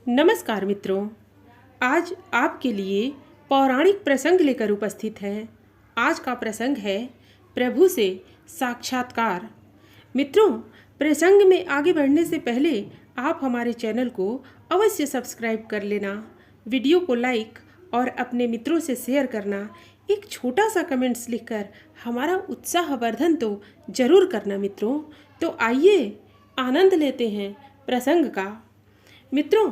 नमस्कार मित्रों, आज आपके लिए पौराणिक प्रसंग लेकर उपस्थित है। आज का प्रसंग है प्रभु से साक्षात्कार। मित्रों, प्रसंग में आगे बढ़ने से पहले आप हमारे चैनल को अवश्य सब्सक्राइब कर लेना, वीडियो को लाइक और अपने मित्रों से शेयर करना, एक छोटा सा कमेंट्स लिखकर हमारा उत्साहवर्धन तो जरूर करना मित्रों। तो आइए आनंद लेते हैं प्रसंग का। मित्रों,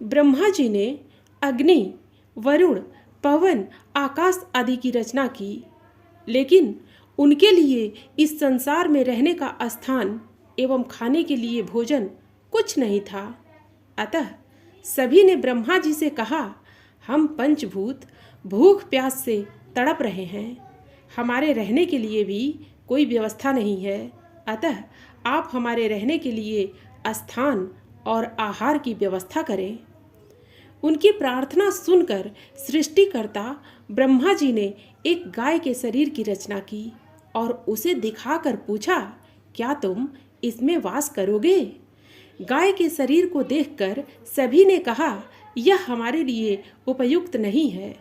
ब्रह्मा जी ने अग्नि, वरुण, पवन, आकाश आदि की रचना की, लेकिन उनके लिए इस संसार में रहने का स्थान एवं खाने के लिए भोजन कुछ नहीं था। अतः सभी ने ब्रह्मा जी से कहा, हम पंचभूत भूख प्यास से तड़प रहे हैं, हमारे रहने के लिए भी कोई व्यवस्था नहीं है। अतः आप हमारे रहने के लिए स्थान और आहार की व्यवस्था करें। उनकी प्रार्थना सुनकर सृष्टिकर्ता ब्रह्मा जी ने एक गाय के शरीर की रचना की और उसे दिखाकर पूछा, क्या तुम इसमें वास करोगे? गाय के शरीर को देखकर सभी ने कहा, यह हमारे लिए उपयुक्त नहीं है।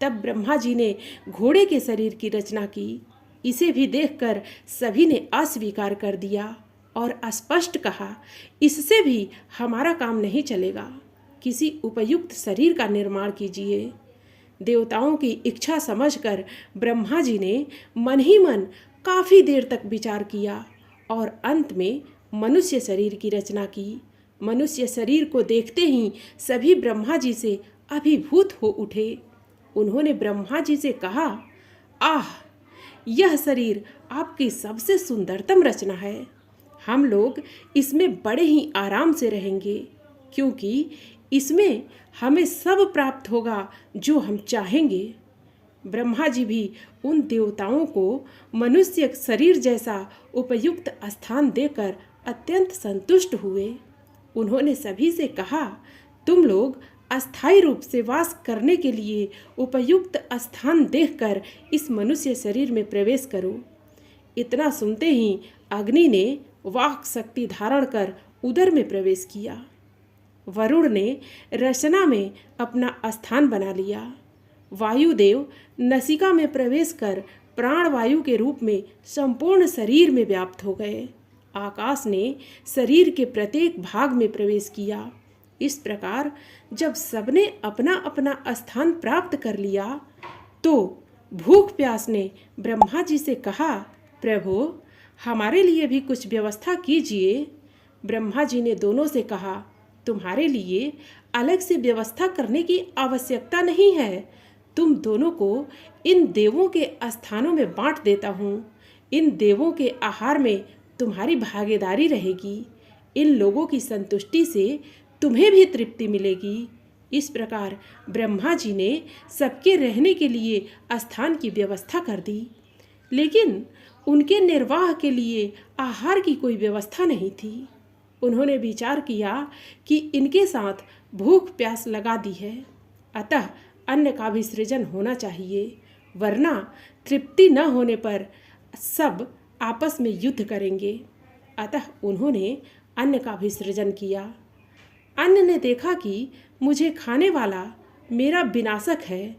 तब ब्रह्मा जी ने घोड़े के शरीर की रचना की। इसे भी देखकर सभी ने अस्वीकार कर दिया और स्पष्ट कहा, इससे भी हमारा काम नहीं चलेगा, किसी उपयुक्त शरीर का निर्माण कीजिए। देवताओं की इच्छा समझकर ब्रह्मा जी ने मन ही मन काफ़ी देर तक विचार किया और अंत में मनुष्य शरीर की रचना की। मनुष्य शरीर को देखते ही सभी ब्रह्मा जी से अभिभूत हो उठे। उन्होंने ब्रह्मा जी से कहा, आह, यह शरीर आपकी सबसे सुंदरतम रचना है। हम लोग इसमें बड़े ही आराम से रहेंगे, क्योंकि इसमें हमें सब प्राप्त होगा जो हम चाहेंगे। ब्रह्मा जी भी उन देवताओं को मनुष्य शरीर जैसा उपयुक्त स्थान देकर अत्यंत संतुष्ट हुए। उन्होंने सभी से कहा, तुम लोग अस्थायी रूप से वास करने के लिए उपयुक्त स्थान देखकर इस मनुष्य शरीर में प्रवेश करो। इतना सुनते ही अग्नि ने वाक् शक्ति धारण कर उदर में प्रवेश किया। वरुण ने रचना में अपना स्थान बना लिया। वायुदेव नसिका में प्रवेश कर प्राणवायु के रूप में संपूर्ण शरीर में व्याप्त हो गए। आकाश ने शरीर के प्रत्येक भाग में प्रवेश किया। इस प्रकार जब सबने अपना अपना स्थान प्राप्त कर लिया, तो भूख प्यास ने ब्रह्मा जी से कहा, प्रभु, हमारे लिए भी कुछ व्यवस्था कीजिए। ब्रह्मा जी ने दोनों से कहा, तुम्हारे लिए अलग से व्यवस्था करने की आवश्यकता नहीं है। तुम दोनों को इन देवों के स्थानों में बांट देता हूँ। इन देवों के आहार में तुम्हारी भागीदारी रहेगी। इन लोगों की संतुष्टि से तुम्हें भी तृप्ति मिलेगी। इस प्रकार ब्रह्मा जी ने सबके रहने के लिए स्थान की व्यवस्था कर दी, लेकिन उनके निर्वाह के लिए आहार की कोई व्यवस्था नहीं थी। उन्होंने विचार किया कि इनके साथ भूख प्यास लगा दी है, अतः अन्न का भी सृजन होना चाहिए, वरना तृप्ति न होने पर सब आपस में युद्ध करेंगे। अतः उन्होंने अन्न का भी सृजन किया। अन्न ने देखा कि मुझे खाने वाला मेरा विनाशक है,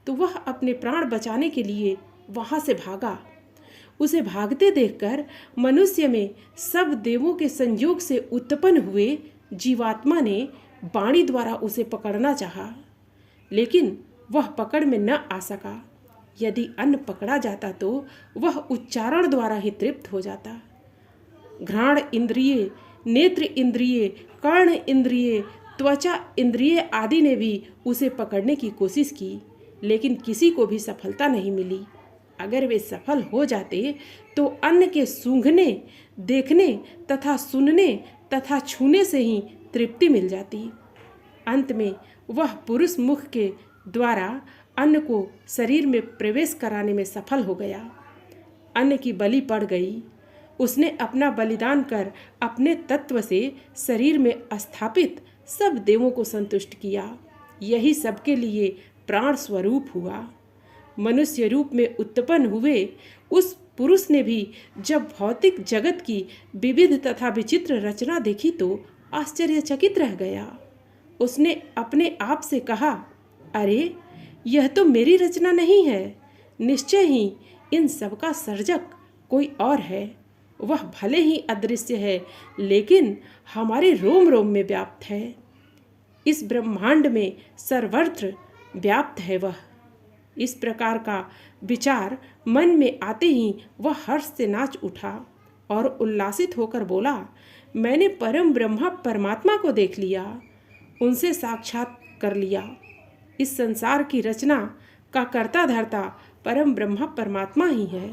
तो वह अपने प्राण बचाने के लिए वहाँ से भागा। उसे भागते देखकर मनुष्य में सब देवों के संयोग से उत्पन्न हुए जीवात्मा ने वाणी द्वारा उसे पकड़ना चाहा, लेकिन वह पकड़ में न आ सका। यदि अन्न पकड़ा जाता तो वह उच्चारण द्वारा ही तृप्त हो जाता। घ्राण इंद्रिय, नेत्र इंद्रिय, कर्ण इंद्रिय, त्वचा इंद्रिय आदि ने भी उसे पकड़ने की कोशिश की, लेकिन किसी को भी सफलता नहीं मिली। अगर वे सफल हो जाते तो अन्न के सूंघने, देखने तथा सुनने तथा छूने से ही तृप्ति मिल जाती। अंत में वह पुरुष मुख के द्वारा अन्न को शरीर में प्रवेश कराने में सफल हो गया। अन्न की बलि पड़ गई। उसने अपना बलिदान कर अपने तत्व से शरीर में स्थापित सब देवों को संतुष्ट किया। यही सबके लिए प्राण स्वरूप हुआ। मनुष्य रूप में उत्पन्न हुए उस पुरुष ने भी जब भौतिक जगत की विविध तथा विचित्र रचना देखी तो आश्चर्यचकित रह गया। उसने अपने आप से कहा, अरे यह तो मेरी रचना नहीं है, निश्चय ही इन सब का सर्जक कोई और है। वह भले ही अदृश्य है, लेकिन हमारे रोम रोम में व्याप्त है। इस ब्रह्मांड में सर्वत्र व्याप्त है वह। इस प्रकार का विचार मन में आते ही वह हर्ष से नाच उठा और उल्लासित होकर बोला, मैंने परम ब्रह्मा परमात्मा को देख लिया, उनसे साक्षात कर लिया। इस संसार की रचना का कर्ता धर्ता परम ब्रह्मा परमात्मा ही है।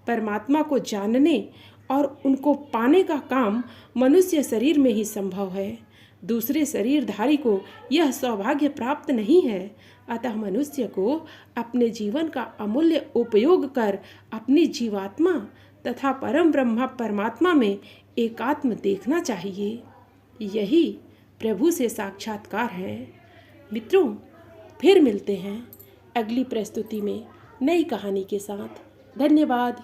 परमात्मा को जानने और उनको पाने का काम मनुष्य शरीर में ही संभव है। दूसरे शरीरधारी को यह सौभाग्य प्राप्त नहीं है। अतः मनुष्य को अपने जीवन का अमूल्य उपयोग कर अपनी जीवात्मा तथा परम ब्रह्मा परमात्मा में एकात्म देखना चाहिए। यही प्रभु से साक्षात्कार है। मित्रों, फिर मिलते हैं अगली प्रस्तुति में नई कहानी के साथ। धन्यवाद।